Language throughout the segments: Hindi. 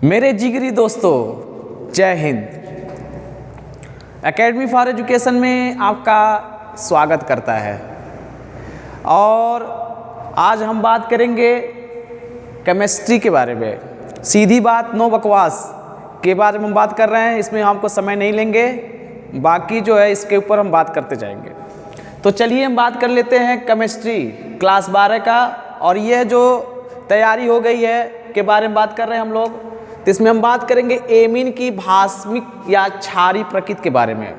मेरे जिगरी दोस्तों, जय हिंद। एकेडमी फॉर एजुकेशन में आपका स्वागत करता है और आज हम बात करेंगे केमिस्ट्री के बारे में। सीधी बात, नो बकवास के बारे में हम बात कर रहे हैं। इसमें हमको समय नहीं लेंगे, बाकी जो है इसके ऊपर हम बात करते जाएंगे। तो चलिए हम बात कर लेते हैं केमिस्ट्री क्लास 12 का। और यह जो तैयारी हो गई है के बारे में बात कर रहे हैं हम लोग। तो इसमें हम बात करेंगे एमीन की भास्मिक या क्षारीय प्रकृति के बारे में।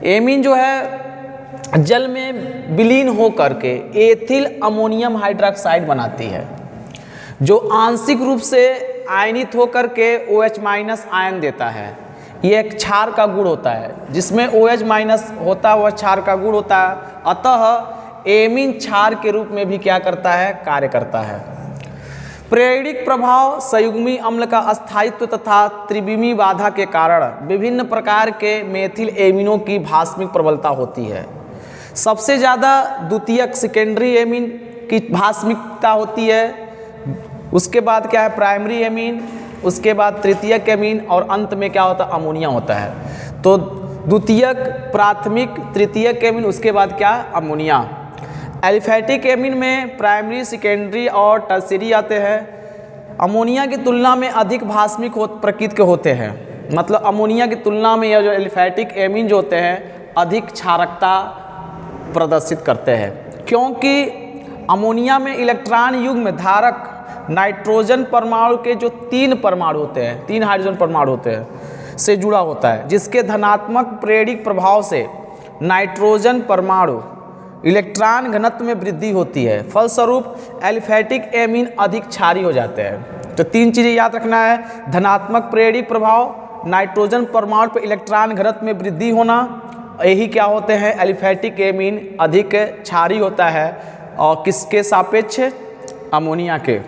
एमीन जो है जल में विलीन होकर के एथिल अमोनियम हाइड्रोक्साइड बनाती है, जो आंशिक रूप से आयनित होकर के OH- आयन देता है। ये एक क्षार का गुण होता है, जिसमें OH- होता है वह क्षार का गुण होता है। अतः एमीन क्षार के रूप में भी क्या करता है, कार्य करता है। प्रेरणिक प्रभाव संयुग्मी अम्ल का अस्थायित्व तथा त्रिविमी बाधा के कारण विभिन्न प्रकार के मेथिल एमीनों की भास्मिक प्रबलता होती है। सबसे ज़्यादा द्वितीयक सेकेंडरी एमीन की भास्मिकता होती है, उसके बाद क्या है प्राइमरी एमीन, उसके बाद तृतीयक एमीन और अंत में क्या होता है अमोनिया होता है। तो द्वितीयक, प्राथमिक, तृतीयक एमीन, उसके बाद क्या अमोनिया। एलिफैटिक एमीन में प्राइमरी, सेकेंडरी और टर्शियरी आते हैं। अमोनिया की तुलना में अधिक भास्मिक प्रकृति के होते हैं। मतलब अमोनिया की तुलना में यह जो एलिफैटिक एमीन जो होते हैं अधिक क्षारकता प्रदर्शित करते हैं, क्योंकि अमोनिया में इलेक्ट्रॉन युग्म धारक नाइट्रोजन परमाणु के जो 3 परमाणु होते हैं, 3 हाइड्रोजन परमाणु होते हैं से जुड़ा होता है, जिसके धनात्मक प्रेरणिक प्रभाव से नाइट्रोजन परमाणु इलेक्ट्रॉन घनत्व में वृद्धि होती है। फलस्वरूप एलिफैटिक एमीन अधिक क्षारीय हो जाते हैं। तो 3 चीज़ें याद रखना है, धनात्मक प्रेरणिक प्रभाव, नाइट्रोजन परमाणु पर इलेक्ट्रॉन घनत्व में वृद्धि होना, यही क्या होते हैं एलिफैटिक एमीन अधिक क्षारीय होता है। और किसके सापेक्ष, अमोनिया के।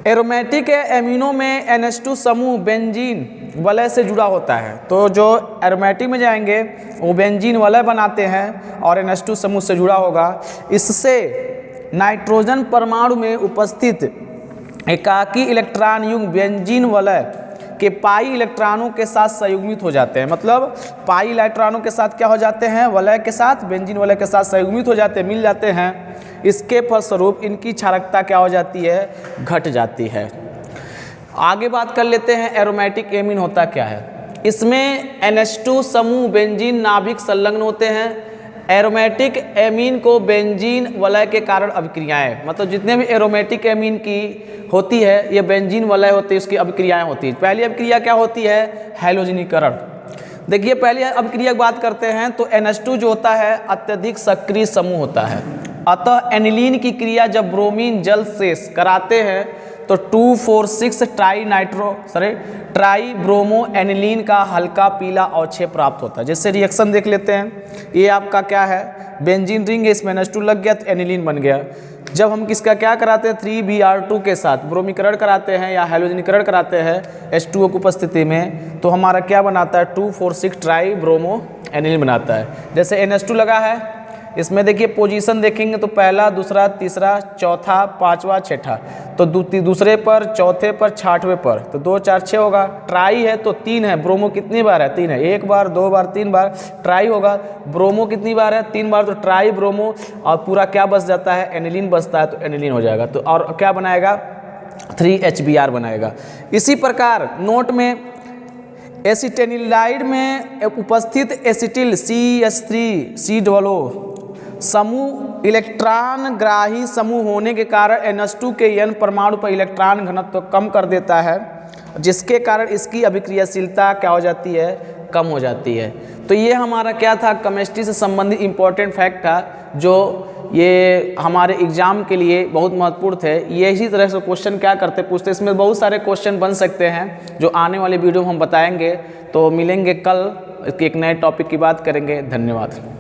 एरोमेटिक एमीनों में NH2 समूह बेंजीन वलय से जुड़ा होता है। तो जो एरोमेटिक में जाएंगे वो बेंजीन वलय बनाते हैं और NH2 समूह से जुड़ा होगा। इससे नाइट्रोजन परमाणु में उपस्थित एकाकी इलेक्ट्रॉन युग्म बेंजीन वलय के पाई इलेक्ट्रॉनों के साथ संयुग्मित हो जाते हैं। मतलब पाई इलेक्ट्रॉनों के साथ क्या हो जाते हैं, वलय के साथ, बेंजीन वलय के साथ संयुग्मित हो जाते हैं, मिल जाते हैं। इसके फलस्वरूप इनकी क्षारकता क्या हो जाती है, घट जाती है। आगे बात कर लेते हैं एरोमेटिक एमीन होता क्या है। इसमें NH2 समूह बेंजीन नाभिक संलग्न होते हैं। एरोमेटिक एमीन को बेंजीन वलय के कारण अभिक्रियाएं, मतलब जितने भी एरोमेटिक एमीन की होती है ये बेंजीन वलय होती है, उसकी अभिक्रियाएं होती है। पहली अभिक्रिया क्या होती है, हैलोजनीकरण। देखिए पहली अभिक्रिया की बात करते हैं तो NH2 जो होता है अत्यधिक सक्रिय समूह होता है। अतः एनिलीन की क्रिया जब ब्रोमीन जल से कराते हैं तो 2,4,6 ट्राई ब्रोमो एनिलीन का हल्का पीला अवक्षय प्राप्त होता है। जैसे रिएक्शन देख लेते हैं, ये आपका क्या है बेंजीन रिंग है, इसमें NH2 लग गया तो एनिलीन बन गया। जब हम किसका क्या कराते हैं 3Br2 के साथ ब्रोमीकरण कराते हैं या हैलोजनीकरण कराते हैं H2O की उपस्थिति में, तो हमारा क्या बनाता है 2,4,6 ट्राई ब्रोमो एनिलीन बनाता है। जैसे NH2 लगा है, इसमें देखिए पोजीशन देखेंगे तो पहला, दूसरा, तीसरा, चौथा, 5वां, 6ठा। तो दूसरे पर, चौथे पर, 6ठवें पर, तो 2, 4, 6 होगा। ट्राई है तो 3 है, ब्रोमो कितनी बार है, 3 है, 1 बार, 2 बार, 3 बार ट्राई होगा। ब्रोमो कितनी बार है, 3 बार, तो ट्राई ब्रोमो। और पूरा क्या बच जाता है, एनिलीन बचता है, तो एनिलीन हो जाएगा। तो और क्या बनाएगा 3HBr बनाएगा। इसी प्रकार नोट में एसिटेनिलाइड में उपस्थित एसिटिल CH3COO समूह इलेक्ट्रॉन ग्राही समूह होने के कारण NH2 के N परमाणु पर इलेक्ट्रॉन घनत्व कम कर देता है, जिसके कारण इसकी अभिक्रियाशीलता क्या हो जाती है, कम हो जाती है। तो ये हमारा क्या था, केमिस्ट्री से संबंधित इम्पोर्टेंट फैक्ट था, जो ये हमारे एग्जाम के लिए बहुत महत्वपूर्ण थे। ये इसी तरह से क्वेश्चन क्या करते पूछते, इसमें बहुत सारे क्वेश्चन बन सकते हैं जो आने वाले वीडियो में हम बताएंगे। तो मिलेंगे कल, एक नए टॉपिक की बात करेंगे। धन्यवाद।